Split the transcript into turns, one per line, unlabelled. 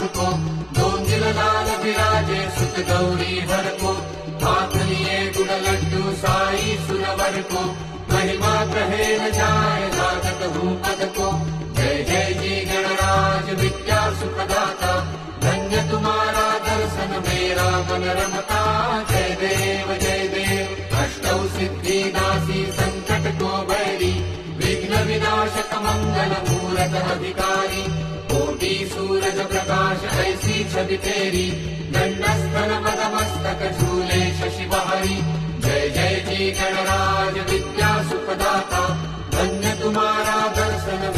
को, दो दिल लाल विराजे सुत गौरी हर को, हाथ लिए गुड़ लड्डू साई सुरवर को, महिमा कहे न जाए लागत हूँ पद को। जय जय जी गणराज विद्या सुखदाता, धन्य तुम्हारा दर्शन मेरा मन रमता। जय देव अष्टौ सिद्धि दासी संकट को बैरी, विघ्न विनाशक मंगल मूरत अधिकारी। कोटि सूरज प्रकाश ऐसी छवि तेरी, दंडस्थल मदमस्तक झूले शशि बहारी। जय जय जी गणराज विद्या सुखदाता, धन्य तुम्हारा दर्शन